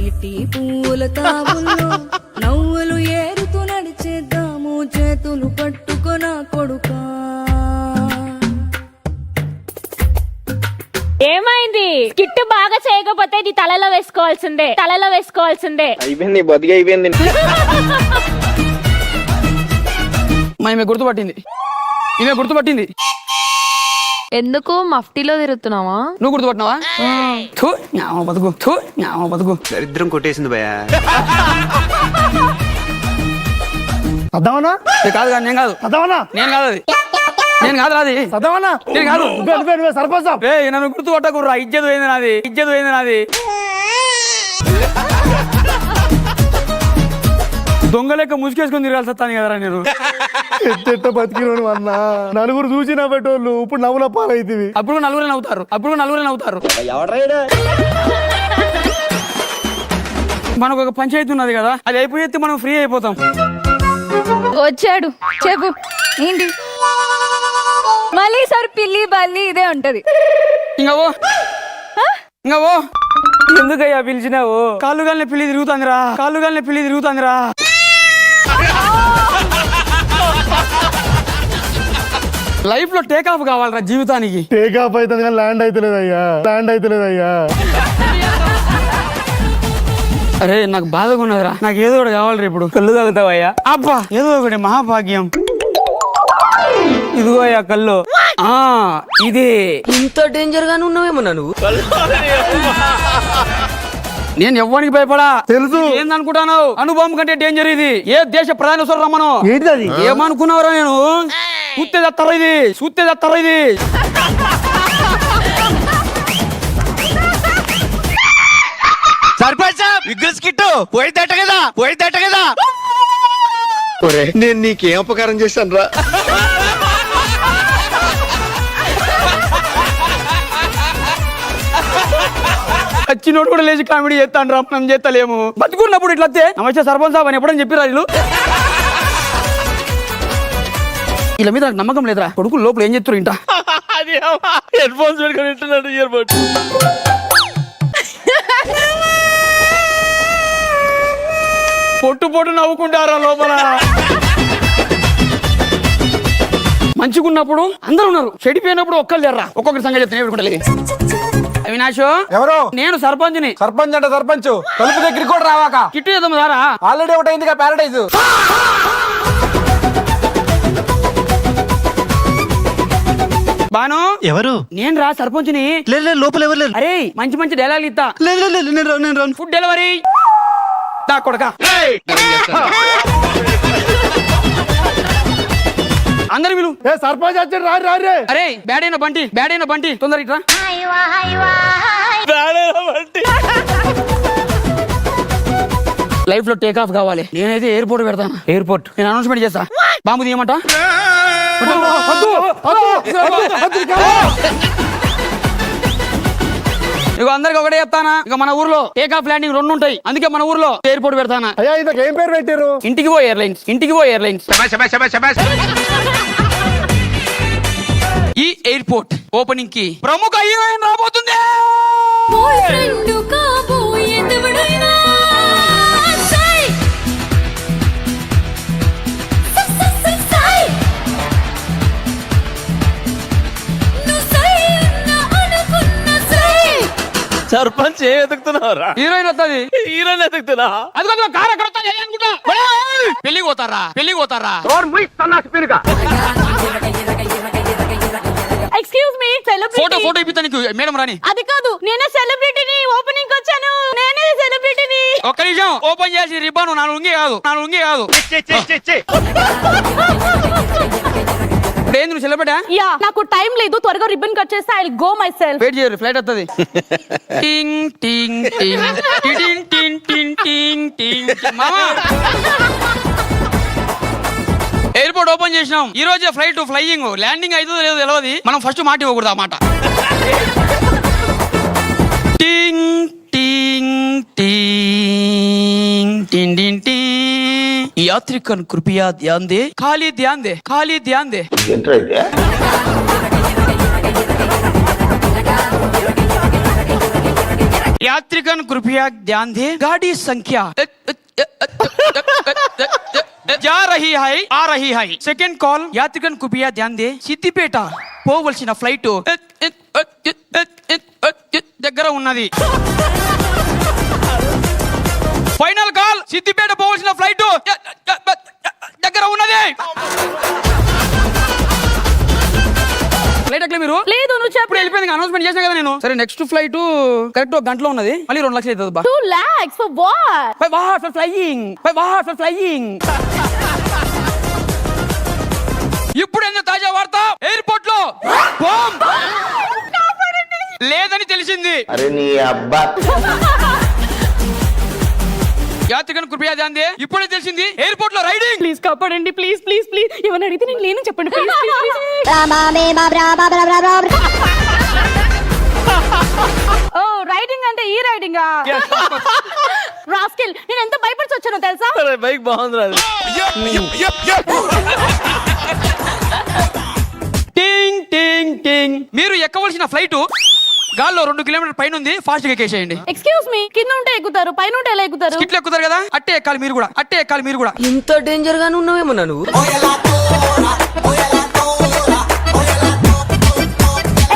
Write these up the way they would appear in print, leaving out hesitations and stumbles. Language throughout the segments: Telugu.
నీటి పూల తావుల్లో నవ్వులు ఏరుతూ నడిచేద్దాము చేతులు పట్టుకొన కొడుకా. ఏమైంది? కిట్టు బాగా చేయకపోతే నీ తలలో వేసుకోవాల్సిందే, తలలో వేసుకోవాల్సిందే. అయిపోయింది బతికి అయిపోయింది. ఈమె గుర్తుపట్టింది, ఈమె గుర్తుపట్టింది. ఎందుకు మఫ్టీలో తిరుగుతున్నావా? నువ్వు గుర్తుపట్టినావా? బతుకు బతుకు దరిద్రం కొట్టేసింది భయ. అద్దామన్నా కాదు కాదు నేను కాదు, అద్దామన్నా నేను కాదు, అది నేను కాదు, అది అద్దామన్నా నేను కాదు. సర్పంచ్ నన్ను గుర్తుపట్టకుర్రా, ఇజ్జత్ పోయింది నాది, ఇజ్జత్ పోయింది నాది. దొంగ లెక్క ముసుకేసుకుని తిరగాల్సి వస్తాను కదరా నేను. ఎట్టెట్ట బతికినోడు అన్న, నలుగురు చూసి నవ్వేటోళ్ళు ఇప్పుడు నవ్వుల పాలైతివి. అప్పుడు నలుగురే నవ్వుతారు, అప్పుడు నలుగురే నవ్వుతారు. మనకు ఒక పంచాయతీ ఉన్నది కదా, అది అయిపోతే మనం ఫ్రీ అయిపోతాం. వచ్చాడు, చెప్పు ఏంటి? మళ్ళీ సార్ పిల్లి బల్లి ఇదే ఉంటది. ఇంకవో ఇంకవో ఎందుకయ్యా పిలిచినావు? కాళ్ళుగాల్ని పిల్లి తిరుగుతాందిరా, కాళ్ళుగాల్ని పిల్లి తిరుగుతాందిరా. లైఫ్ లో టేక్ ఆఫ్ కావాలరా జీవితానికి. టేక్ ఆఫ్ అవుతుంది కానీ ల్యాండ్ అవుతలేదయ్యా, ల్యాండ్ అవుతలేదయ్యా. అరే నాకు బాధగా ఉన్నదిరా, నాకు ఏదో ఒకటి కావాలరా. ఇప్పుడు కళ్ళు తాగుతావయ్యా? అబ్బా ఏదో ఒకటి మహాభాగ్యం. ఇదిగో అయ్యా కళ్ళు. ఇదే. ఇంత డేంజర్ గానే ఉన్నావేమో నువ్వు. నేను ఎవ్వరికి భయపడా, తెలుసు. ఏందనుకుంటాను? అనుభవం కంటే డేంజర్ ఇది. ఏ దేశ ప్రధాని రమ్మను. ఏంటిది? ఏమనుకున్నావురా? నేను చూస్తే తెస్తారా ఇది, చూస్తే తెస్తారా ఇది. సర్పంచ్ విగ్రస్ కిట్టు పోయిద్దట కదా, పోయిద్దట కదా. నేను నీకేం ఉపకారం చేశాను రా. వచ్చినోడు కూడా లేచి కామెడీ చేస్తాను రా, మనం చేస్తలేము. బతుకున్నప్పుడు ఇట్లా నమస్తే సర్పంచ్ సాబ్ అని ఎప్పుడని చెప్పిరా వీళ్ళు. వీళ్ళ మీద నాకు నమ్మకం లేదురా. కొడుకులు లోపల ఏం చెప్తారు ఇంట. హెడ్ ఫోన్స్ పెట్టుకుని వింటున్నాడు, ఇయర్ బడ్. పొట్టు పొట్టు నవ్వుకుంటారా లోపల. మంచిగున్నప్పుడు అందరూ ఉన్నారు, చెడిపోయినప్పుడు ఒక్కరు లేరా. ఒక్కొక్కరి సంగతి చెప్తే పెట్టుకుంటలేదు. అవినాష్ ఎవరు? నేను సర్పంచ్ని. సర్పంచ్ అంటే సర్పంచ్ తలుపు దగ్గరికి కూడా రావాక. కిట్టు చేద్దాం సారా. ఆల్రెడీ ఒకటి అయింది ప్యారడైజ్. బాను ఎవరు? నేను రా సర్పంచ్ని. లేదు లోపల ఎవరు లేరు. అరే మంచి మంచి డైలాగ్ ఇస్తా. లేదు నేను రాను. ఫుడ్ డెలివరీ దా కొడక. అందరు విలు. సర్పంచ్ వచ్చాడు, రారు రారు. అరే బ్యాడ్ అయిన బంటి, బ్యాడ్ అయిన బంటి తొందర ఇట్రా. లైఫ్ లో టేక్ ఆఫ్ కావాలి. నేనైతే ఎయిర్పోర్ట్ పెడతాను. ఎయిర్పోర్ట్ నేను అనౌన్స్మెంట్ చేస్తా. బాంబు తీయమంట. ఇక అందరికి ఒకటే చెప్తానా, ఇక మన ఊర్లో టేక్ ఆఫ్ ల్యాండింగ్ 2 ఉంటాయి. అందుకే మన ఊర్లో ఎయిర్పోర్ట్ పెడతానా. అయ్యా ఇంతకు ఏం పేరు పెట్టారు? ఇంటికి పో ఎయిర్లైన్స్, ఇంటికి పో ఎయిర్లైన్స్. ఈ ఎయిర్పోర్ట్ ఓపెనింగ్ కి ప్రముఖ హీరోయిన్ రాబోతుంది. సర్పంచ్ ఏం ఎదుగుతున్నావురా? హీరోయిన్ వస్తుంది. హీరోయిన్ ఎదుగుతున్నా? అది కాదు కార్ ఎక్కడ వస్తా అనుకుంటా. పెళ్లికి పోతారా, పెళ్లికి పోతారా. ఎక్స్క్యూజ్ మీ, ఫోటో ఫోటో ఇప్పిస్తానికి మేడం రాని. అది కాదు, నేనే సెలబ్రిటీని, ఓపెనింగ్ వచ్చాను, నేనే సెలబ్రిటీని. ఒక్క నిమిషం ఓపెన్ చేసి రిబ్బన్ నా లుంగి కాదు, నా లుంగి కాదు. ఏంది నువ్వు సెలబ్రిటీ? యా, నాకు టైం లేదు, త్వరగా రిబ్బన్ కట్ చేస్తే I will go myself. Wait చేయరు, ఫ్లైట్ వస్తుంది. టింగ్ టింగ్ టింగ్ టింగ్ టింగ్ టింగ్ టింగ్ టింగ్. మామా ఎయిర్పోర్ట్ ఓపెన్ చేసినాం. ఈ రోజే ఫ్లైట్ ఫ్లైయింగ్. ల్యాండింగ్ అవుతుందో లేదో తెలియదు. మనం ఫస్ట్ మాట ఇవ్వకూడదు ఆ మాట. టింగ్ టింగ్ టింగ్ టింగ్ టింగ్ టింగ్. यात्रिकन कृपया ध्यान दे, खाली ध्यान दे, खाली ध्यान दे. यात्रिगण कृपया ध्यान दें, गाड़ी संख्या जा रही है आ रही है। सेकंड कॉल, यात्रिगण कृपया ध्यान दें, సిద్దిపేట పోవలసిన ఫ్లైట్ దగ్గర ఉన్నది। ఫైనల్ కాల్, సిద్దిపేట పోవలసిన ఫ్లైట్ దగ్గర ఉన్నది। ఫ్లైట్ ఎక్కడ మీరు? లేదు నువ్వు చెప్పు. ఇప్పుడు వెళ్ళిపోయింది, అనౌన్స్మెంట్ చేసిన కదా నేను। సరే నెక్స్ట్ ఫ్లైట్ కరెక్ట్ ఒక గంటలో ఉన్నది, మళ్ళీ 2 లక్షలు అవుతుంది బా। 2 lakhs for what? By what for flying? By what for flying? ఇప్పుడు ఎంత తాజా వార్త, ఎయిర్పోర్ట్ లో బాంబ్ లేదని తెలిసింది। అరే నీ అబ్బా యాత్రికన్ కృపయా ధ్యాన్ దే, ఇప్పుడే తెలిసింది ఎయిర్పోర్ట్ లో రైడింగ్। ప్లీజ్ కాపాడండి, ప్లీజ్ ప్లీజ్ ప్లీజ్. ఏమని అడిగితే నేను లేను చెప్పండి ప్లీజ్ ప్లీజ్. ఓ రైడింగ్ అంటే ఈ రైడింగా? రాస్కెల్, నేను ఎంత భయపడి వచ్చానో తెలుసా? బైక్ బాగుంది రాదు। టింగ్ టింగ్ టింగ్, మీరు ఎక్కవలసిన ఫ్లైట్ గాల్లో 2 కిలోమీటర్ పైన ఉంది, ఫాస్ట్ గా ఎక్కేసేయండి। ఎక్స్క్యూజ్ మీ, కింద ఉంటే ఎక్కుతారు, పైన ఉంటే ఎలా ఎక్కుతారు? స్కిట్లు ఎక్కుతారు కదా, అట్టే ఎక్కాలి మీరు కూడా, అట్టే ఎక్కాలి మీరు కూడా। ఇంత డేంజర్ గానే ఉన్నావేమన్నా నువ్వు?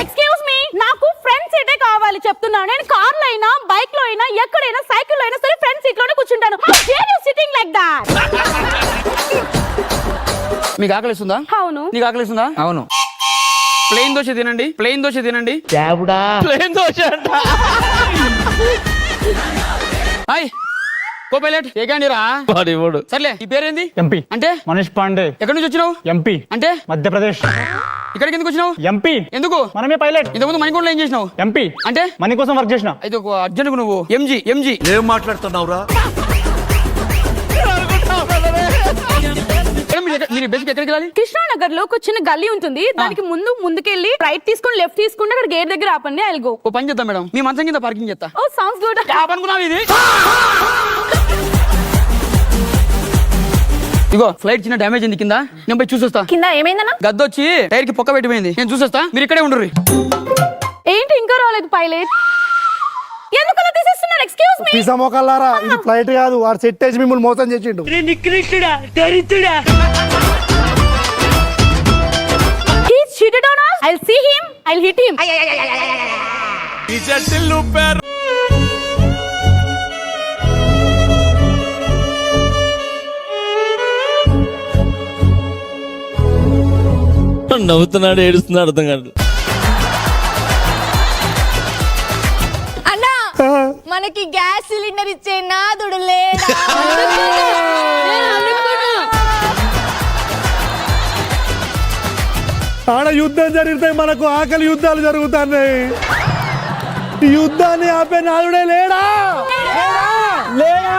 ఎక్స్క్యూజ్ మీ, నాకు ఫ్రంట్ సీటే కావాలి చెప్తున్నాను. నేను కార్ లో అయినా, బైక్ లో అయినా, ఎక్కడైనా, సైకిల్ లో అయినా సరే ఫ్రంట్ సీట్ లోనే కూర్చుంటాను. Sitting like that? మీకు ఆకలిస్తుందా? అవును. నీకు ఆకలిస్తుందా? అవును। ప్లేన్ దోశ తినండి, ప్లేన్ దోశ తినండి। ప్లేన్ దోశ అంట। హాయ్ కో పైలట్, ఏకండి రా వాడి వాడు సర్లే, ఈ పేరేంది? ఎంపీ అంటే మనీష్ పాండే, ఎక్కడి నుంచి వచ్చినావు? ఎంపీ అంటే మధ్యప్రదేశ్, ఇక్కడికి ఎందుకు వచ్చినావు? ఎంపీ ఎందుకు? మనమే పైలట్, ఇంతకుముందు మణికొండలో ఏం చేసినావు? ఎంపీ అంటే మనీ కోసం వర్క్ చేసిన। అయితే ఒక అర్జెంట్ నువ్వు ఎంజీ ఎంజీ ఏం మాట్లాడుతున్నావురా? మీరు బేసిక్ ఎక్కడికి వెళ్ళాలి? కృష్ణానగర్ లో ఒక చిన్న గల్లీ ఉంటుంది, దానికి ముందుకెళ్ళి రైట్ తీసుకొని లెఫ్ట్ తీసుకుంటే అక్కడ గేట్ దగ్గర ఆపండి. I will go. ఓ పని చేద్దాం మేడం, మీ మంచం కింద పార్కింగ్ చేస్తా। ఓ సౌండ్స్ గుడ్. అనుకున్నావు ఇది? ఇగో ఫ్లైట్ చిన్న డ్యామేజ్ అయింది కింద, నేను పోయి చూసొస్తా। కింద ఏమైందన్నా? గద్దొచ్చి టైర్ కి పొక్క పెట్టిపోయింది, నేను చూసొస్తా, మీరు ఇక్కడే ఉండరు। ఏంటి ఇంకా రాలేదు పైలట్? ఎందుకలా తీసేస్తున్నారు? Excuse me. పిసా మోకల్లారా, ఇది ఫ్లైట్ కాదు, వాడు సెట్ వేసి మిమ్మల్ని మోసం చేసిండు। He's cheated on us. I'll see him. I'll hit him. నవ్వుతున్నాడు, ఏడుస్తున్నాడు, అర్థం కాదు। అన్నా, మనకి గ్యాస్ సిలిండర్ ఇచ్చే నాదుడు లేడా? ఆడ యుద్ధం జరిగితే మనకు ఆకలి యుద్ధాలు జరుగుతున్నాయి, ఈ యుద్ధాన్ని ఆపే నాదుడే లేడా? లేడా?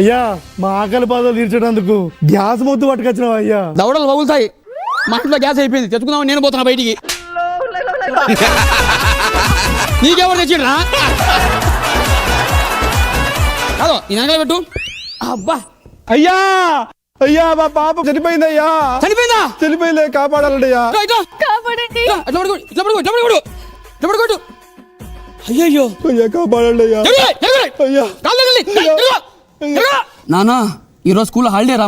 అయ్యా, మా ఆకలి బాధలు తీర్చడానికి గ్యాస్ మొద్దు పట్టుకొచ్చినావు అయ్యా। దవడలు పగులుతాయి, మా ఇంట్లో గ్యాస్ అయిపోయింది, తెచ్చుకుందాం, నేను పోతున్నా బయటికి। నీకెవరు తెచ్చిండ్రా? కాదు ఈ వెనకాల పెట్టు। అబ్బా అయ్యా, అయ్యా మా పాప చనిపోయింది అయ్యా। చనిపోయిందా? చనిపోయింది, కాపాడాలండి అయ్యా। కాపాడండి. అయ్యో అయ్యా కాపాడండి అయ్యా। అయ్యా నానా, ఈరోజు స్కూల్ హాలిడే రా।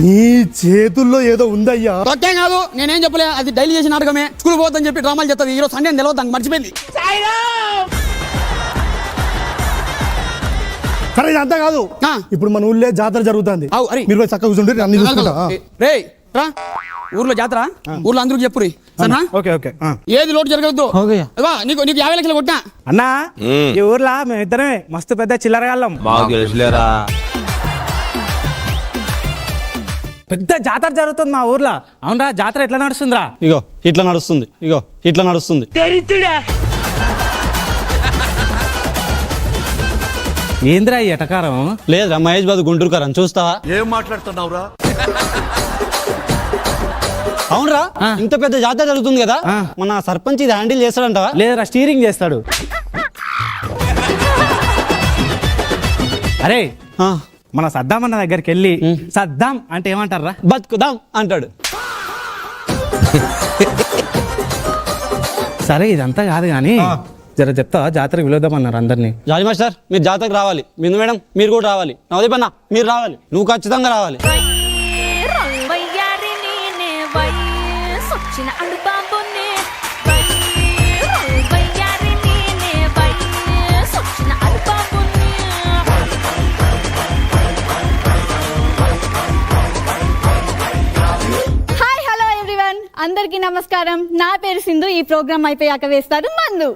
నీ చేతుల్లో ఏదో ఉందయ్యా। తొక్కేం కాదు, నేనేం చెప్పలే, అది డైలీ చేసిన నాటకమే। స్కూల్ పోద్దని చెప్పి డ్రామాలు చేస్తుంది, ఈరోజు సండే తెలియదు, దానికి మర్చిపోయింది। సరే ఇదంతా కాదు, ఆ. ఇప్పుడు మన ఊళ్ళో జాతర జరుగుతుంది, అవు, అరే. మీరు పోయి చక్కగా కూర్చుంటే అన్ని చూసుకుంటా। రే రా, ఊర్లో జాతర, ఊర్లో అందరికి చెప్పురి సరేనా? ఓకే ఓకే ఏది లోటు జరగద్దు। నీకు 50 లక్షలు కొట్టినా అన్నా, ఈ ఊర్లో మేమిద్దరమే మస్తు పెద్ద చిల్లరగాళ్ళం, మాకు తెలుసులేరా। పెద్ద జాతర జరుగుతుంది మా ఊర్లో. అవునరా, జాతర ఎట్లా నడుస్తుందిరా? ఇగో ఇట్లా నడుస్తుంది, ఇగో ఇట్లా నడుస్తుంది। ఏందిరా ఈ ఎటకారం? లేదురా, మహేష్ బాబు గుంటూరు కారని చూస్తావా? ఏం మాట్లాడుతున్నావురా? అవునరా ఇంత పెద్ద జాతర జరుగుతుంది కదా ఆ. మన సర్పంచ్ ఇది హ్యాండిల్ చేస్తాడంటవా? లేదురా స్టీరింగ్ చేస్తాడు. అరే ఆ, మన సద్దాం అన్న దగ్గరికి వెళ్ళి సద్దాం అంటే ఏమంటారా? బతుకుదాం అంటాడు. సరే ఇదంతా కాదు కానీ ఆ. జర చెప్తా జాతరకు పిలుద్దామన్నారు అందరినీ. రాజు మాస్టర్ మీరు జాతరకు రావాలి. బిందు మేడం మీరు కూడా రావాలి. నవదీప్ అన్న మీరు రావాలి. నువ్వు ఖచ్చితంగా రావాలి. హాయ్ హలో ఎవ్రీవన్, అందరికీ నమస్కారం. నా పేరు సింధు. ఈ ప్రోగ్రామ్ అయిపోయాక వేస్తారు మందు.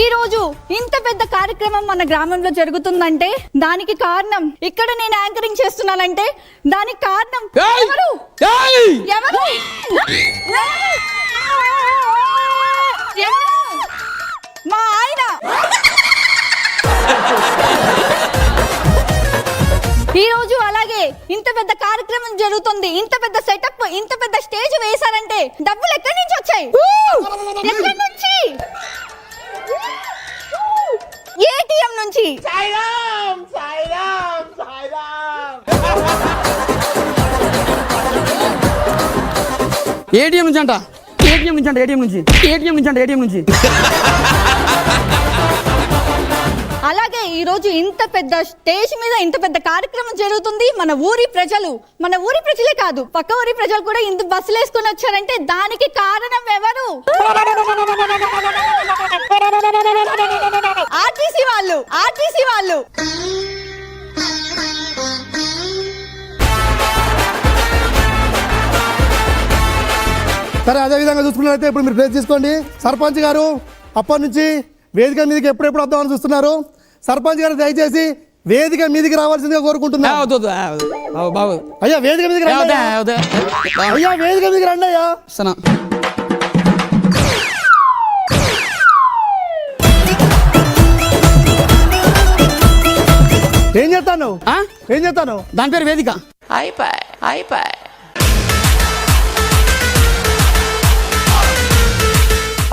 ఈ రోజు ఇంత పెద్ద కార్యక్రమం మన గ్రామంలో జరుగుతుందంటే దానికి కారణం, ఇక్కడ నేను యాంకరింగ్ చేస్తున్నానంటే దానికి కారణం ఎవరు? ఎవరు? ఎవరు? మా ఆయన. ఈ రోజు అలాగే ఇంత పెద్ద కార్యక్రమం జరుగుతుంది, ఇంత పెద్ద సెటప్, ఇంత పెద్ద స్టేజ్ వేశారంటే డబ్బులు ఎక్కడి నుంచి వచ్చాయి? ఎక్కడి నుంచి? ఏటీఎం నుంచి. ఏటీఎం నుంచి అంట, ఏటీఎం నుంచి అంట, ఏటీఎం నుంచి, ఏటీఎం నుంచి అంట, ఏటీఎం నుంచి. అలాగే ఈ రోజు ఇంత పెద్ద స్టేజ్ మీద ఇంత పెద్ద కార్యక్రమం జరుగుతుంది. మన ఊరి ప్రజలే కాదు, పక్క ఊరి ప్రజలు కూడా ఇంత బస్సులు వేసుకొని వచ్చారంటే దానికి కారణం ఎవరు? ఆర్టీసీ వాళ్ళు. సరే, అదే విధంగా చూసుకున్నట్లయితే ఇప్పుడు మీరు ప్లేస్ తీసుకోండి. సర్పంచ్ గారు అప్పటి నుంచి వేదిక మీదకి ఎప్పుడెప్పుడు వద్దామని చూస్తున్నారు. సర్పంచ్ గారు దయచేసి వేదిక మీదకి రావాల్సిందిగా కోరుకుంటున్నా. అయ్యా వేదిక మీదకి రండి. అయ్యా వేదిక మీదకి రండి. అయ్యా ఏం చేస్తాను? దాని పేరు వేదిక.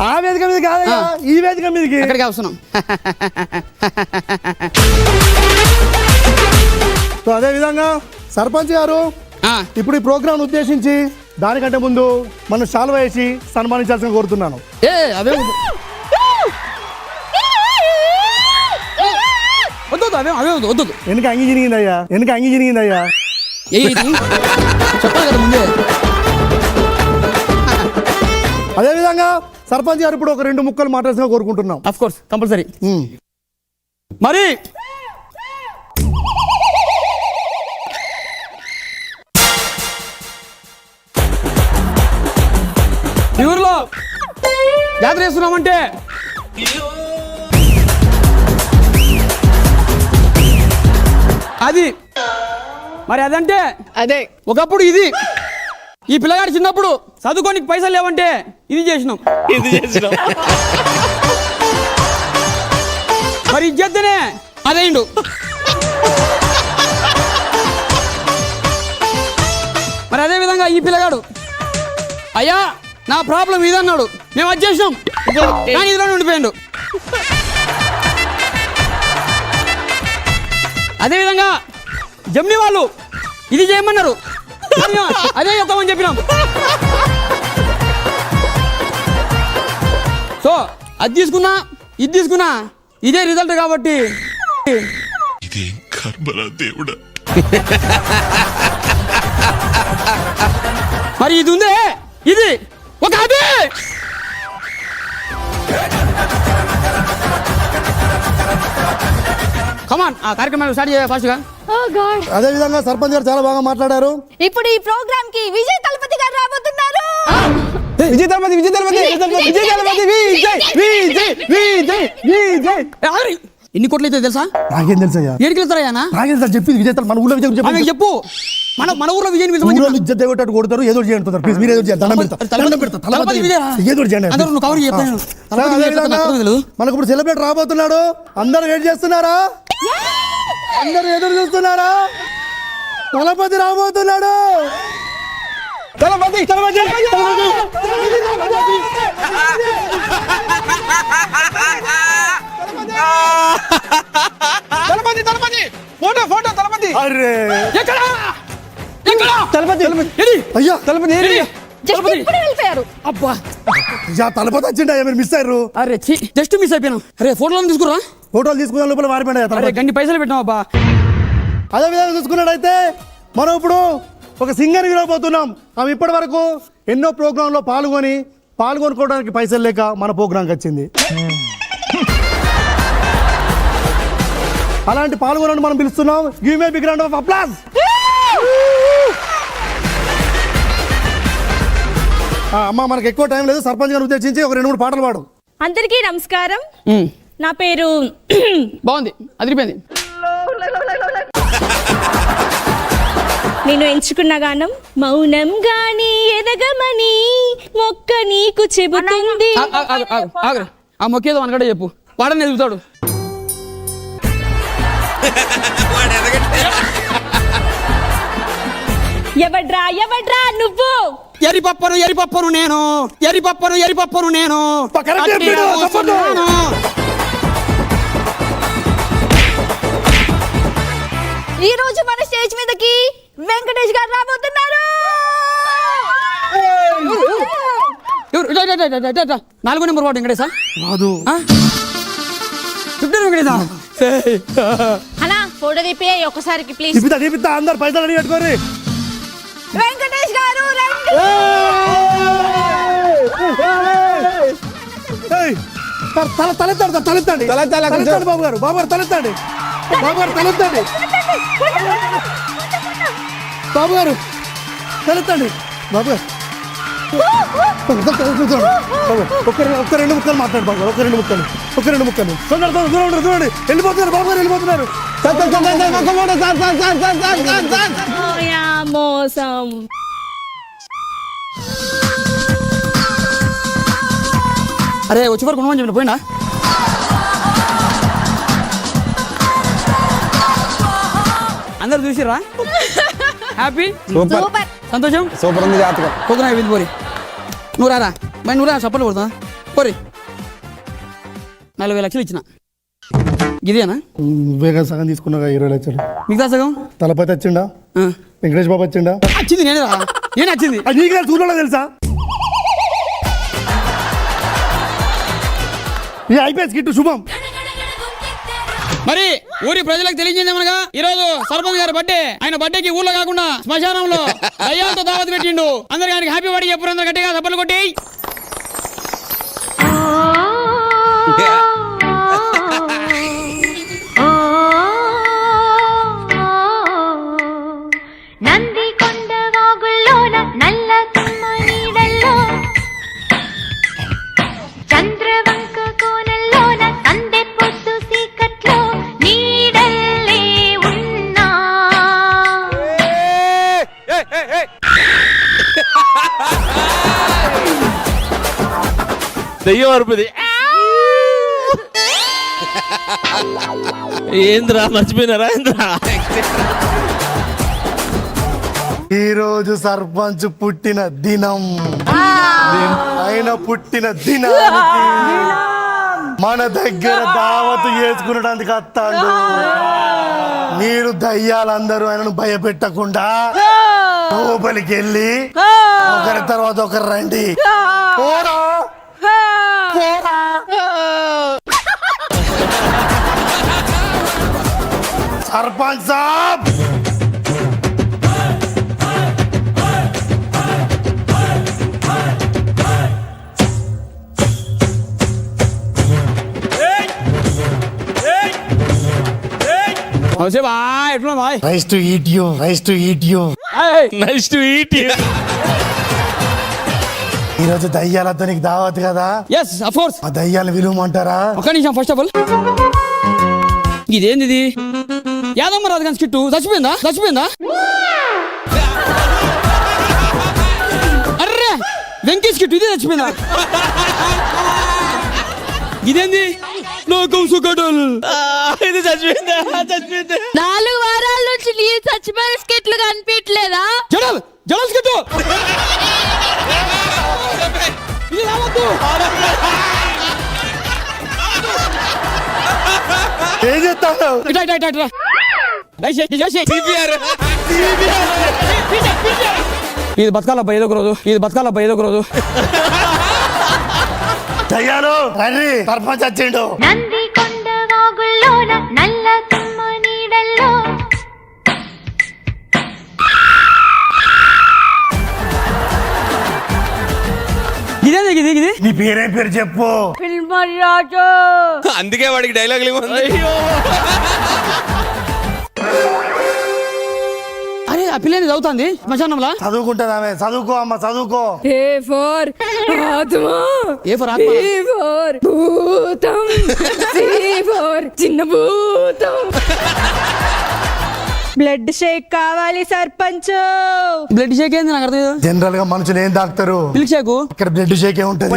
ఆ వేదిక మీద కాదయ్యా, ఈ వేదిక మీదకి. ఎక్కడికి వస్తున్నాం? సో అదే విధంగా సర్పంచ్ గారు ఇప్పుడు ఈ ప్రోగ్రామ్ ఉద్దేశించి దానికంటే ముందు మనం శాలువా వేసి సన్మానించాల్సిన కోరుతున్నాను. అవే వద్దు. వెనక అంగి జరిగిందయ్యా. చెప్పాలి కదా ముందే. అదే విధంగా సర్పంచ్ గారు ఇప్పుడు ఒక 2 ముక్కలు మాట్లాడాల్సిన కోరుకుంటున్నాం. Of course compulsory. మరి ఈ ఊర్లో జాతర చేస్తున్నామంటే అది మరి అదంటే అదే ఒకప్పుడు ఇది. ఈ పిల్లగాడు చిన్నప్పుడు చదువుకోనికి పైసలు లేవంటే ఇది చేసినాం. మరి ఇది చేస్తేనే అదేండు. మరి అదే విధంగా ఈ పిల్లగాడు అయ్యా నా ప్రాబ్లం ఇది అన్నాడు, మేము అది చేసినాం, కానీ ఇదిలో ఉండిపోయాడు. అదేవిధంగా జమ్ని వాళ్ళు ఇది చేయమన్నారు, అదే చెప్తామని చెప్పినాం. సో అది తీసుకున్నా ఇది తీసుకున్నా ఇదే రిజల్ట్ కాబట్టి మరి ఇది ఉందే, ఇది ఒక అదే కమాన్ ఆ కార్యక్రమాన్ని స్టార్ట్ చేయ ఫాస్ట్ గా. అదే విధంగా సర్పంచ్ గారు చాలా బాగా మాట్లాడారు. ఇప్పుడు ఈ ప్రోగ్రామ్ కి విజయ్ తలపతి గారు రాబోతున్నారు. విజయ్ తలపతి ఎన్ని కోట్లు అయితే తెలుసా? నాకేం తెలుసయ్యా? ఏడికి వెళ్తారయ్యా? నాకేం సార్ చెప్పింది విజయ్ మన ఊళ్ళో విజయ్ చెప్పు. మన ఊర్లో విజయ్ ఇజ్జత్ కొట్టాడు కొడతారు. ఏదో చేయండి ప్లీజ్, మీరు ఏదో చేయండి. దండం పెడతా ఏదో చేయండి. మనకు ఇప్పుడు సెలబ్రేట్ రాబోతున్నాడు. అందరూ వెయిట్ చేస్తున్నారా? అందరూ ఎదురు చూస్తున్నారా? తలపతి రాబోతున్నాడు. అరే అయ్యా జస్ట్ ఇప్పుడే వెళ్ళిపోయారు. అబ్బా అయ్యా తలపతి వచ్చిండా మీరు మిస్ అయ్యారు. అరే జస్ట్ మిస్ అయిపోయాను. అరే ఫోటోలు తీసుకురా. ఫోటోలు తీసుకునే లోపల మారిపోయినా. అరే గండి పైసలు పెట్టాం అబ్బా. అదే విధంగా చూసుకున్నట్టయితే మనం ఇప్పుడు ఒక సింగర్ వినబోతున్నాం. ఆమె ఇప్పటి వరకు ఎన్నో ప్రోగ్రాంలో పాల్గొనుకోవడానికి పైసలు లేక మన ప్రోగ్రాంకి వచ్చింది. అలాంటి పాల్గొనని మనం పిలుస్తున్నాం. Give me big round of applause. అమ్మ మనకి ఎక్కువ టైం లేదు. సర్పంచ్ గారిని ఉద్దేశించి ఒక 2-3 పాటలు పాడు. అందరికీ నమస్కారం. నా పేరు బాగుంది, అదిరిపోయింది. నేను ఎంచుకున్న గానం మౌనం గాని ఎదగమని మొక్క నీకు చెబుతుంది. ఆగరా ఆ మొక్కేదో అనగడే చెప్పు. వాడని ఎదుగుతాడు. ఎవడ్రా నువ్వు? ఎరిపప్పను నేను. ఈ రోజు మన స్టేజ్ మీదకి వెంకటేష్ గారు రాబోతున్నారు. 4వ నెంబర్ వాడు వెంకటేశా రాదు. వెంకటేశా అలా ఫోటో తీపి ఒక్కసారికి ప్లీజ్. చూపిస్తా అందరు పైసలు అడిగి పెట్టుకోరి. వెంకటేష్ గారు రండి. తలెత్తండి బాబు గారు. తలెత్తండి. బాబు గారు తలెత్తండి. బాబు గారు ఒక్క 2 ముక్కలు మాట్లాడు బాబు గారు. ఒక 2 ముక్కలు చూడండి. వెళ్ళిపోతున్నారు బాబు గారు, వెళ్ళిపోతున్నారు. మోసం. అరే వచ్చి వరకు ఉండమని చెప్పిన పోయినా. అందరు చూసిర్రా? Happy, super. సంతోషం, సూపర్ ఉంది జాతకం. పొద్దున అయిపోయింది. పోరి నువ్వు రారా మరి, నువ్వు రా చప్పలు కొడతా. పోరి 40,000 లక్షలు ఇచ్చిన. ఇదేనా వేగం సగం తీసుకున్నాగా 20 లక్షలు. మిగతా సగం తలపతి వచ్చిండా? వెంకటేష్ బాబు వచ్చిండా? వచ్చింది. నేను వచ్చింది. అది నీకు చూడలో తెలుసా? ఈ ఐపీఎస్ కిట్టు శుభం. మరి ఊరి ప్రజలకు తెలియజేయమనగా ఈరోజు సర్పంచ్ గారి బర్త్డే. ఆయన బర్త్డేకి ఊళ్ళో కాకుండా శ్మశానంలో దయ్యాలతో దావత్ పెట్టిండు. అందరికి ఆయనకి హ్యాపీ బర్త్డే చెప్పారు. అందరు గట్టిగా చప్పట్లు కొట్టి. నంది కొండ వాగుల్లోన నల్ల తుమ్మ నీడల్లో చంద్రవంక కోనల్లోన సందె పొద్దు సీకట్లో నీడల్లే ఉన్నా. దెయ్యం అరుపుది. ఏంద్రా మర్చిపోయినారా? ఏంద్రా ఈ రోజు సర్పంచ్ పుట్టిన దినం. ఆయన పుట్టిన దినానికి మన దగ్గర దావతు చేసుకునేందుకు వస్తాడు. మీరు దయ్యాలందరూ ఆయనను భయపెట్టకుండా లోపలికి వెళ్ళి ఒకరి తర్వాత ఒకరు రండి. పోరా పోరా. సర్పంచ్ సాబ్ ఎట్లా boy? Nice to eat you. Nice to eat. ఈరోజు దయ్యాలతో నీకు దావత్ కదా. Yes of course. ఆ దయ్యాలు విలువమంటారా? ఒక నిమిషం. ఫస్ట్ ఆఫ్ ఆల్ ఇదేంది? యాదమ్మ రాజు గారి స్కిట్టు చచ్చిపోయిందా? అర్రే వెంకీ స్కిట్టు ఇదే చచ్చిపోయిందా? ఇదేంది? లోకం సుఖటల్ ఇది చచ్చిపోయిందా? 4 వారాల నుంచి నుంచి నీ చచ్చిపోయిన స్కెట్లు కనిపించలేదా? జడల్ జడల్ స్కెట్ ఇది రావద్దు. ఏం చేస్తాను? ఇట్లా ఇట్లా ఇట్లా ఇట్లా ఇది బతకాలబ్బా ఏదో ఒక రోజు, ఇది బతకాలబ్బా ఏదో ఒక రోజు. దయ్యాలు రండి, సర్పంచ్ వచ్చిండు. నంది కొండ వాగుల్లోన నల్ల తుమ్మ నీడల్లో ఇదేంది ఇది ఇది నీ పేరేం పేరు చెప్పు. ఫిల్మరాజు. అందుకే వాడికి డైలాగ్ అరే ఆ పిల్లని చదువుతుంది శ్మశానంలా. చదువుకుంటది ఆమె. చదువుకో అమ్మ చదువుకో. ఏ ఫర్ ఆత్మ, ఏ ఫర్ ఆత్మ, ఏ ఫర్ భూతం, సి ఫర్ చిన్న భూతం. బ్లడ్ షేక్ కావాలి సర్పంచ్. బ్లడ్ షేక్ ఏంది నాకు అర్థం కాదు. జనరల్ గా మనుషులు ఏం తాగుతారు? Milk shake. ఇక్కడ బ్లడ్ షేక్ ఏ ఉంటది.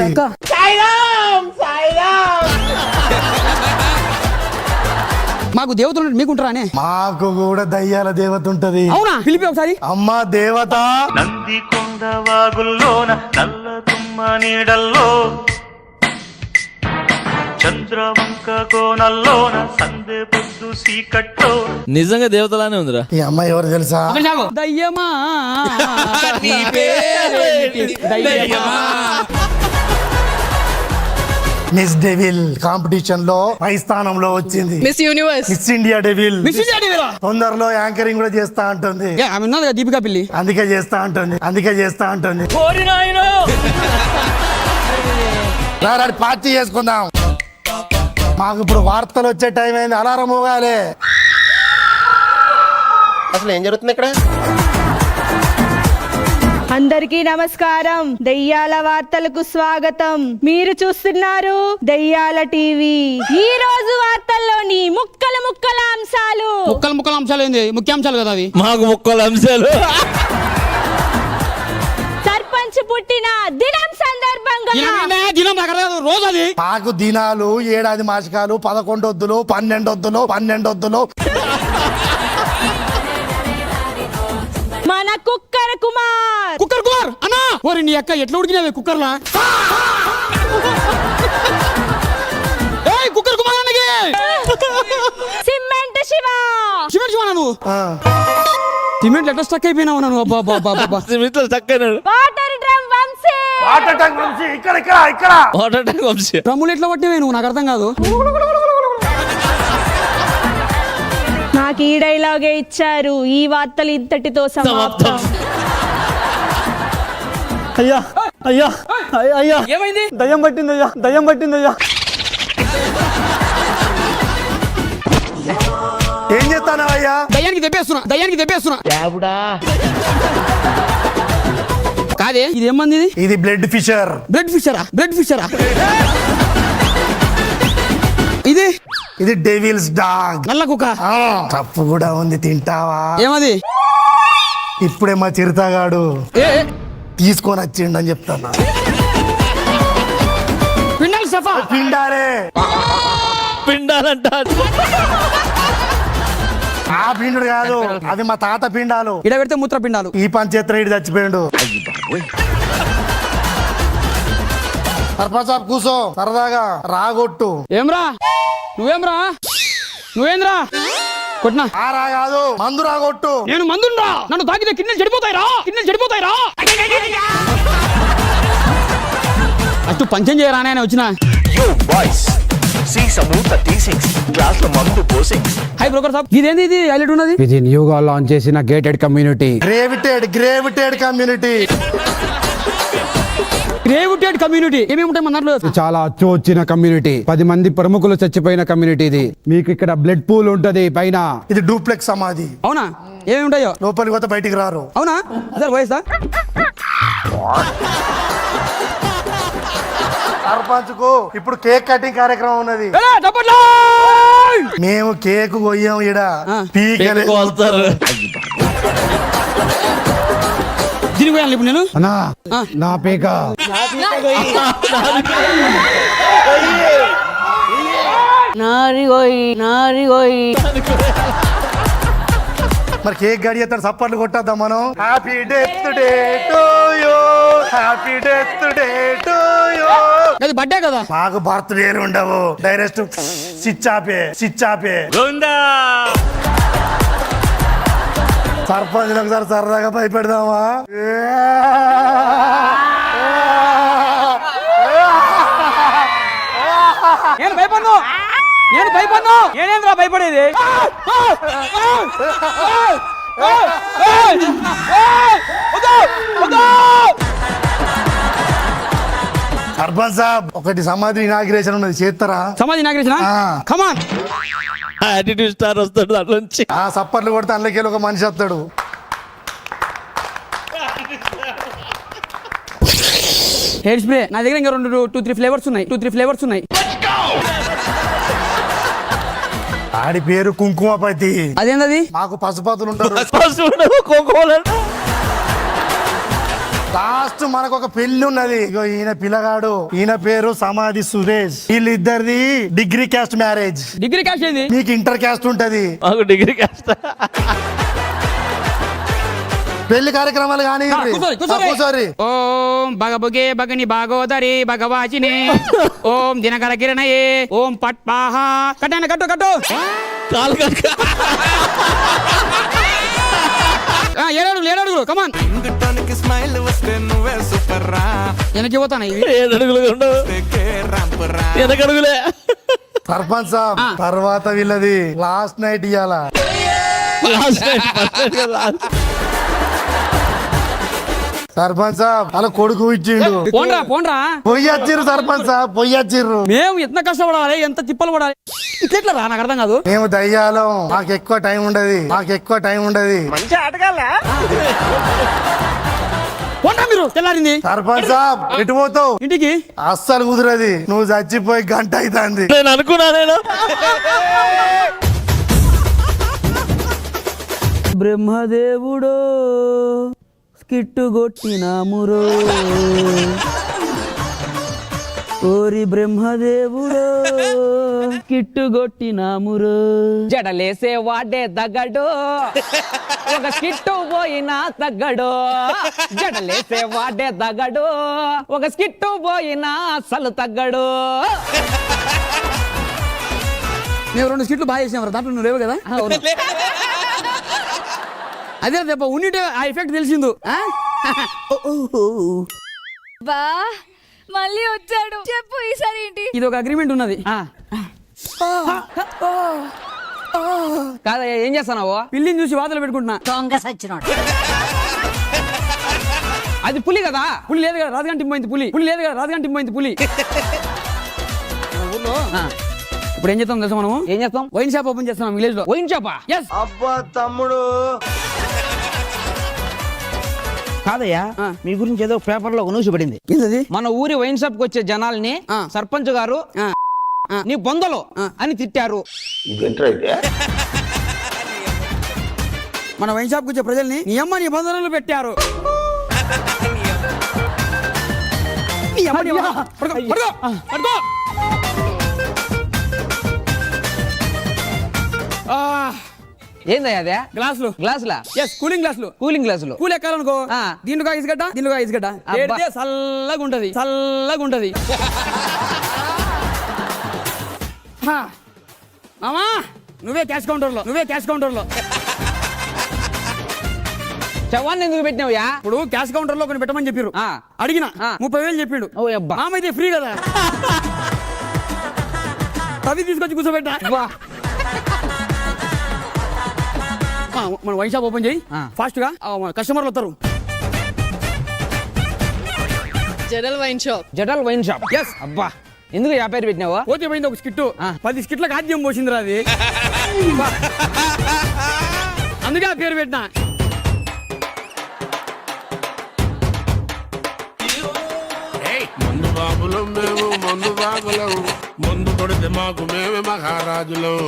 మాకు దేవతలు మీకుంటారా అనే? మాకు కూడా దయ్యాల దేవత ఉంటది. అవునా? పిలిపి ఒకసారి. అమ్మా దేవత. నంది కొండ వాగుల్లోన నల్ల తుమ్మ నీడల్లో చంద్రవంక కోనల్లోన సందే పొద్దు సీకట్లో. నిజంగా దేవతలానే ఉందిరా. ఈ అమ్మాయి ఎవరు తెలుసా? దయ్యమా నీ పేరేంటి? దయ్యమా. మిస్ డెవిల్ కాంపిటీషన్ లో పై స్థానంలో వచ్చింది. Miss Universe. Miss India devil. Miss India డెవిలా? తొందరలో యాంకరింగ్ కూడా చేస్తా అంటుంది. ఏ, ఆమె ఉన్నది కదా దీపికా పిల్లి. అందుకే చేస్తా అంటుంది. అందుకే చేస్తా అంటుంది. రా పార్టీ చేసుకుందాం. మాకు ఇప్పుడు వార్తలు వచ్చే టైం అయింది. అలారం మోగాలి. అసలు ఏం జరుగుతుంది ఇక్కడ? అందరికీ నమస్కారం. దయ్యాల వార్తలకు స్వాగతం. మీరు చూస్తున్నారు దయ్యాల టీవీ. ఈ రోజు వార్తల్లోని ముక్కల ముక్కల అంశాలు. ముక్కల ముక్కల అంశాలు ఏంది? ముఖ్యాంశాలు కదా అవి. మాకు ముక్కల అంశాలు. సర్పంచ్ పుట్టిన దినం సందర్భంగా దినం నాకు అర్థం కాదు, రోజు అది. మాకు దినాలు, ఏడాది మాసికాలు, 11 వద్దులు, 12 వద్దులు, 12 వద్దులు. మన కుక్కర్ కుమార్. కుక్కర్ కుమార్ అన్నా, ఓరి నీ అక్క ఎట్లా ఉడికినావే కుక్కర్లా? ఏయ్ కుక్కర్ కుమార్ అన్నకి. సిమెంట్ శివ. సిమెంట్ శివ నువ్వు. సిమెంట్ ఎట్లా స్టక్ అయిపోయినావు నువ్వు? అబ్బా అబ్బా అబ్బా అబ్బా. సిమెంట్ చక్కైనాడు. Water drum Vamshi. Water tank నుంచి ఇక్కడ ఇక్కడ ఇక్కడ. Water tank Vamshi. డ్రమ్ములు ఎట్లా పట్టినవే నువ్వు? నాకు అర్థం కాదు. నాకు ఈ డైలాగే ఇచ్చారు. ఈ వార్తలు ఇంతటితో సమాప్తం. అయ్యా అయ్యా అయ్యా ఏమైంది? దయ్యం పట్టింది అయ్యా, దయ్యం పట్టింది అయ్యా. ఏం చేస్తాను అయ్యా? దయ్యానికి దెబ్బేస్తున్నా, దయ్యానికి దెబ్బేస్తున్నా. కాదే ఇది ఏమంది? ఇది ఇది బ్లడ్ ఫిషర్. బ్లడ్ ఫిషరా? బ్లడ్ ఫిషరా? ఇది ఇది డెవిల్స్ డాగ్. నల్ల కుక్క. తప్పు కూడా ఉంది. తింటావా? ఏమది? ఇప్పుడే మా చిరుతగాడు ఏ ఏ, తీసుకొని వచ్చిండు అని చెప్తాను. పిండాలి సఫా. పిండారే. పిండాలంట. ఆ పిండుడు కాదు, అది మా తాత పిండాలు. ఇడ పెడితే మూత్ర పిండాలు. ఈ పంచేత్ర ఇటు చచ్చిపోయాడు. సర్పంచ్ సాబ్ కూసో, సరదాగా రాగొట్టు. ఏమ్రా నువ్వేమ్రా? నువ్వేంద్రా కొట్టినా? ఆ రా కాదు, మందు రాగొట్టు. నేను మందుండ్రా. నన్ను తాకితే కిడ్నీలు చెడిపోతాయిరా, కిడ్నీలు చెడిపోతాయిరా. అటు పంచం చేయరా అని వచ్చిన. హై బ్రోకర్ సాబ్, ఇదేంది ఇది హైలైట్ ఉన్నది? ఇది న్యూగా లాంచ్ చేసిన గేటెడ్ కమ్యూనిటీ. గ్రేవిటెడ్ కమ్యూనిటీ. గ్రేవిటెడ్ కమ్యూనిటీ ఏమేమి ఉంటాయి మన దాంట్లో? చాలా అచ్చు వచ్చిన కమ్యూనిటీ. 10 మంది ప్రముఖులు చచ్చిపోయిన కమ్యూనిటీ ఇది. మీకు ఇక్కడ బ్లడ్ పూల్ ఉంటది పైన. ఇది డూప్లెక్స్ సమాధి. అవునా? ఏమేమి ఉంటాయో? లోపలికి పోతే బయటికి రారు. అవునా? అదే వయసా? సర్పంచ్ కు ఇప్పుడు కేక్ కటింగ్ కార్యక్రమం ఉన్నది. మేము కేక్ కొయ్యం ఈడ. పీకలే వస్తారు. దీనికి పోయాలి ఇప్పుడు నేను. అన్నా నా పేక. మరి కేక్ గడియేస్తాడు, సప్పట్లు కొట్టద్దాం మనం. Happy death day to you, happy death day to you. అది బర్త్డే కదా. మాకు బర్త్డేలు ఉండవు, డైరెక్ట్ స్విచ్ ఆపే. సర్పంచ్ ఒకసారి సరదాగా భయపెడదామా? నేను భయపడ్ను నేనేంద్రా భయపడేది. సర్పంచ్ సాబ్, ఒకటి సమాధి ఇనాగ్రేషన్ ఉన్నది, చేస్తారా? సమాధి ఇనాగ్రేషన్. కమాన్. యాటిట్యూడ్ స్టార్ వస్తాడు దాంట్లో నుంచి. ఆ సప్పట్లు కొడితే అందులోకి ఒక మనిషి వస్తాడు. హెయిర్ స్ప్రే నా దగ్గర ఇంకా 2-3 ఫ్లేవర్స్ ఉన్నాయి. ఆడి పేరు కుంకుమపతి. అదేంటది? మాకు పసుపతులు ఉంటారు. లాస్ట్ మనకు ఒక పెళ్లి ఉన్నది. ఇగో ఈయన పిల్లగాడు, ఈయన పేరు సమాధి సురేష్. వీళ్ళిద్దరిది degree caste marriage. Degree caste ఏది? మీకు ఇంటర్ క్యాస్ట్ ఉంటది, మాకు డిగ్రీ కాస్త. పెళ్లి కార్యక్రమాలు కానీ. కూర్చోరి. ఓం భగభుగే భగని భాగోదరి భగవాచిని ఓం దినకర కిరణయే ఓం పట్పాహ. కట్టాను కట్టు కాలు కట్ట. ఏడాడుగులు కమాన్. వెనక్కి పోతాను. 7 అడుగులు ఉండవు, వెనకడుగులే. సర్పంచ్ సాబ్, తర్వాత వీళ్ళది లాస్ట్ నైట్ ఇయ్యాల. సర్పంచ్ సాబ్ అలా కొడుకు ఇచ్చిండు. పోండ్రా పొయ్యి వచ్చిర్రు సర్పంచ్ సాబ్, పొయ్యి వచ్చిర్రు. మేము ఎంత కష్టపడాలి, ఎంత తిప్పలు పడాలి. ఇట్లా రా, నాకు అర్థం కాదు. మేము దయ్యాలం, మాకు ఎక్కువ టైం ఉండదు. పోండ్రా మీరు. తెల్లారింది. సర్పంచ్ సాబ్, ఎటు పోతావు? ఇంటికి. అస్సలు కుదరది, నువ్వు చచ్చిపోయి గంట అవుతుంది. నేను అనుకున్నా. బ్రహ్మదేవుడో కిట్టుగొట్టినామురో, ఓరి బ్రహ్మదేవుడో కిట్టుగొట్టినామురో. జడలేసే వాడే తగ్గడో, ఒక స్కిట్టు పోయినా తగ్గడో. జడలేసే వాడే తగ్గడో, ఒక స్కిట్టు పోయినా అసలు తగ్గడో. నేను 2 స్కిట్లు బాగా చేసాం, దాంట్లో నువ్వు లేవు కదా. అదే దెబ్బ ఉన్నిటే ఆ ఎఫెక్ట్ తెలిసిందు. బా మళ్ళీ వచ్చాడు, చెప్పు ఈసారి ఏంటి? ఇది ఒక అగ్రిమెంట్ ఉన్నది. కాదా, ఏం చేస్తానావు? పిల్లిని చూసి వాతలు పెట్టుకుంటున్నా. అది పులి కదా. పులి లేదు కదా, రాజగంటి పోయింది పులి. ఇప్పుడు ఏం చేస్తాం తెలుసా? మనము ఏం చేస్తాం? వైన్ షాప్ ఓపెన్ చేస్తాం విలేజ్ లో. వైన్ షాపా? ఎస్. అబ్బా తమ్ముడు, కాదయ్యా, మీ గురించి ఏదో పేపర్ లో న్యూస్ పడింది. ఏంటది? మన ఊరి వైన్ షాప్ కి వచ్చే జనాల్ని సర్పంచ్ గారు నీ బొందలో అని తిట్టారు. మన వైన్ షాప్ కి వచ్చే ప్రజల్ని నీ అమ్మ నీ బంధువులు పెట్టారు. ఏందయ్యా అదే? గ్లాసులా? ఎస్, కూలింగ్ గ్లాసులు. కూల్ ఎక్కాలనుకో దీంట్లో ఇసుగడ్డ చల్లగా ఉంటది. మామా నువ్వే క్యాష్ కౌంటర్ లో చవాన్ని ఎందుకు పెట్టినావుయా? ఇప్పుడు క్యాష్ కౌంటర్ లో కొన్ని పెట్టమని చెప్పారు. అడిగిన 30,000 చెప్పిండు. మామైతే ఫ్రీ కదా, అవి తీసుకొచ్చి కూర్చోబెట్టా. మన వైన్ షాప్ ఓపెన్ చేయి ఫాస్ట్ గా, కస్టమర్లు వస్తారు. జడల్ వైన్ షాప్. ఎస్. అబ్బా, ఎందుకు ఆ పేరు పెట్టినావా? పోతే పోయింది ఒక స్కిట్. 10 స్కిట్లకు ఆద్యం పోసిందిరా అది. అందుకే ఆ పేరు పెట్టినా. మందు బాబులం మేము, మందు బాబులం, మందు కొడితే మాకు మేమే మహారాజులం.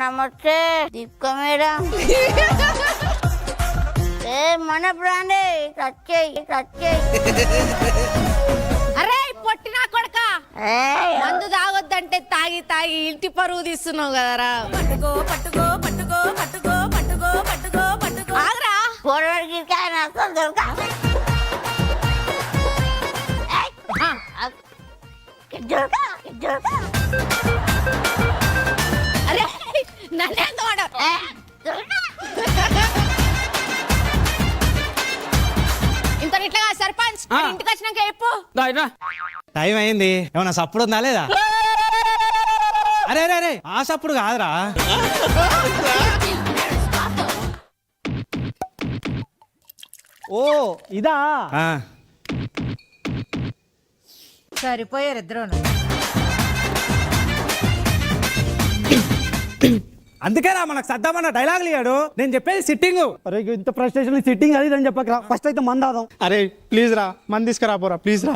నమస్తే దీపిక మేడం. మన బ్రాండే అరే పొట్టినా కొడక మందు తాగొద్దంటే తాగి తాగి ఇంటి పరువు తీస్తున్నావు కదరా. పట్టుకో ఆగరా. అరే నన్నే ఇంత ఇట్లా సర్పంచ్ ఇంటికి వచ్చినాక చెప్పు. టైం అయింది, ఏమన్నా సప్పుడు ఉందా లేదా? అరే అరే అరే ఆ సప్పుడు కాదురా. ఓ ఇదా? సరిపోయారు ఇద్దరు. అందుకేనా మనకు సద్దామన్న డైలాగులు ఇయ్యాడు. నేను చెప్పేది సిట్టింగ్. అరే ఇంత ఫ్రస్ట్రేషన్ సిట్టింగ్ అది అని చెప్పకరా. ఫస్ట్ అయితే మంది ఆదాం. అరే ప్లీజ్ రా, మంది తీసుకురా పోరా ప్లీజ్ రా.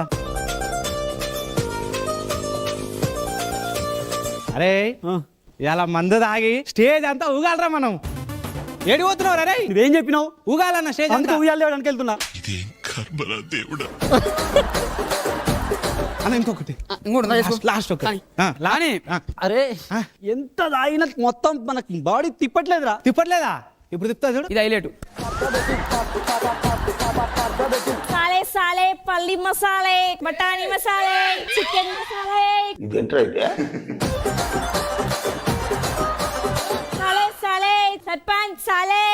అరే ఇలా మందు తాగి స్టేజ్ అంతా ఊగాలరా మనం. ఏడి పోతున్నావు రే? నువ్వేం చెప్పినావు? ఊగాలన్న స్టేజ్ అంతా ఊగాలేవడానికి వెళ్తున్నా. ఇంకొకటి లాస్ట్ ఒకటి. అరే ఎంత తాగినా మొత్తం మనకి బాడీ తిప్పట్లేదురా. తిప్పట్లేదా? ఇప్పుడు తిప్పుతా చూడు. ఇది హైలైట్. సాలే సాలే పల్లి మసాలే బఠానీ మసాలే చికెన్ మసాలే సాలే సాలే సర్పంచ్ సాలే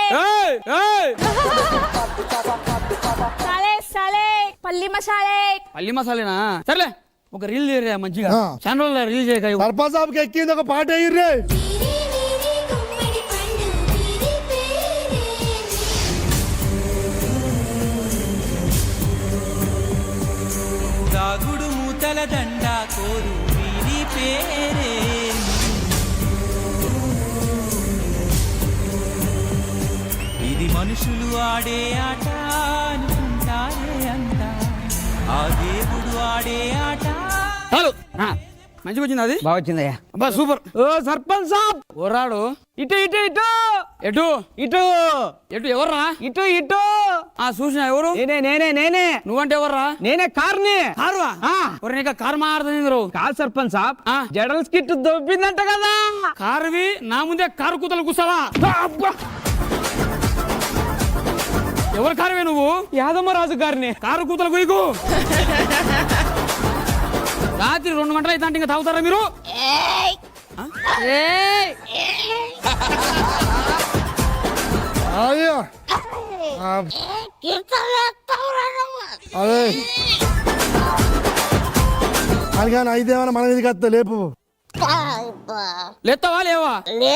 సాలే సాలే పల్లి మసాలే. పల్లి మసాలేనా? సర్లే ఒక రీల్ చేయరా మంచిగా. ఛానల్ రీల్ చేయక. సర్పంచ్ సాబ్కి ఎక్కింది ఒక పాట అయ్యిర్రే. దాగుడు మూతల దండ కోరు వీరి పేరే. ఇది మనుషులు ఆడే ఆట అనుకుంటారే అంట, ఆ దేవుడు ఆడే ఆట. చాలు మంచిగా వచ్చింది. అది బాగా వచ్చిందయ్యా. అబ్బా సూపర్. ఓ సర్పంచ్ సాబ్ ఓరాడు. ఇటు ఇటు ఇటు ఎటు ఇటు ఎటు ఎవర్రా? ఇటు ఇటు. చూసినా ఎవరు? నేనే నేనే నేనే. నువ్వంటే ఎవర్రా? నేనే కార్ని. కారువా? నీకు కారు మారుతుంది. కాదు సర్పంచ్ సాబ్, జడల్ స్కిట్ దొబ్బిందంట కదా. కారువి నా ముందే కారు కూతలు కూసావా? ఎవరు కారువే నువ్వు? యాదమ్మరాజు గారిని. కారు కూతలు కుయ్యకు. రాత్రి 2 గంటలు అయితే ఇంకా తాగుతారా మీరు? అదే అలాగే అయితేమన్నా మన మీదకి వస్తా. లేపు లేస్తావా లేవా? లే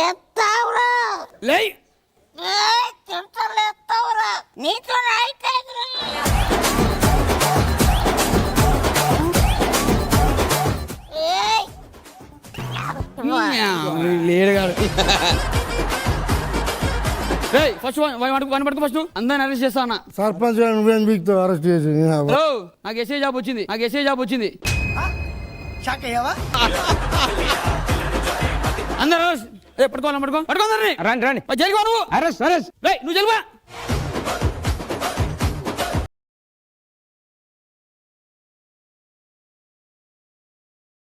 ఫస్ట్ పట్టుకు ఫస్ట్ అందరిని అరెస్ట్ చేస్తానా? సర్పంచ్ నువ్వేం బీక్తావు అరెస్ట్ చేసి? నాకు ఎస్ఐ జాబ్ వచ్చింది. అందరూ పట్టుకోవాలి. పట్టుకో అందరినీ. రండి రండి. జైలుకో నువ్వు. అరెస్ట్ నువ్వు జైలుకో.